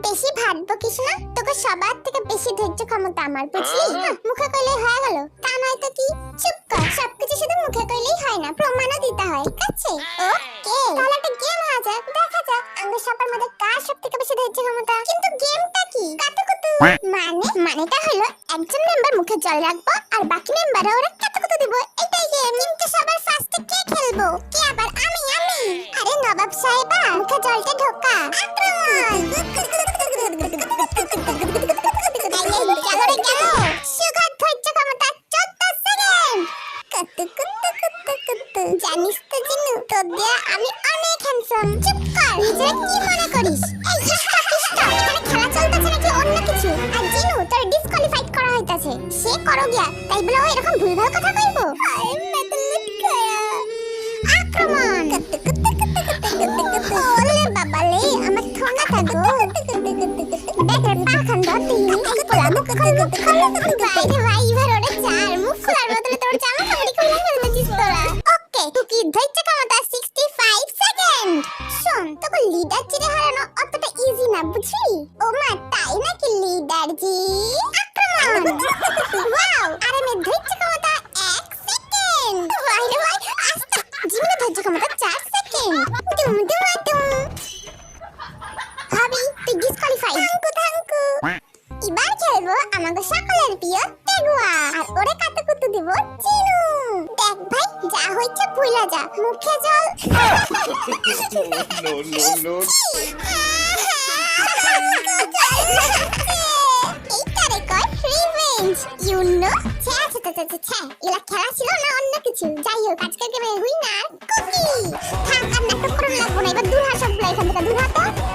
বেশি ভাত বকিস না, তোকে সবার থেকে বেশি ধৈর্য ক্ষমতা আমার, বুঝলি? মুখে কইলেই হয়ে গেল, তা নয় তো কি? চুপ কর, সবকিছু শুধু মুখে কইলেই হয় না, প্রমাণও দিতে হয়, ঠিক আছে? ওকে, তাহলে একটা গেম হয়ে যাক, দেখা যাক আমাদের সবার মধ্যে কার সব থেকে বেশি ধৈর্য ক্ষমতা। কিন্তু গেমটা কি? কাতুকুতু। মানেটা হলো একজন মেম্বার মুখে জল রাখবো আর বাকি মেম্বাররা ওরা কাতুকুতু দিব, এটাই গেম। কিন্তু সবার ফার্স্টে কে খেলবো? কে আবার? আমি। আরে নবাব সাহেবা, মুখে জলটা ঢোকা, আক্রমণ। জানিস তো জিনু, তোর দিয়ে আমি অনেক হ্যান্ডসাম। চুপ কর, নিজেরা কি মনে করিস? এই এখানে খেলা চলতেছে নাকি অন্য কিছু? আর জিনু, তোর ডিসকোয়ালিফাইড করা হইতাছে। সে করো গিয়া, তাই বলে ও এরকম ভুলভাল কথা কইবো? হায় মেদলুট খায়া, আক্রমণ। ওলে বাবালে, আমার ঠোঙা থাকো। দেখের পাখান ধরতে পোলা মুখ বাইরে ভাই, এবার ওটা চার মুখ খোলার বদলে তোর জামা কাপড় খুলে ফেলতেছিস তোরা। ওকে, তুই ধৈর্য ক্ষমতা 65 সেকেন্ড। শোন, তোকে লিডার চিরে হারানো অতটা ইজি না, বুঝলি? ও মা, তাই নাকি লিডার জি? আক্রমণ। ওয়াও, আরে মে ধৈর্য ক্ষমতা 1 সেকেন্ড। ভাই রে ভাই, আস্তে। জিমে ধৈর্য ক্ষমতা 4 সেকেন্ড। দুম ভাবি, তুই ডিসকোয়ালিফাইড। থাঙ্কু। এবার খেলবো আমাদের সকলের প্রিয় তেগুয়া, আর ওরে কাতুকুতু দিব চিনু। দেখ ভাই, যা হইছে ভুলা যা, মুখে জল। No. এইটারে কয় রিভেঞ্জ, ইউ নো? এগুলা খেলা ছিল না অন্য কিছু? যাই হোক, আজকে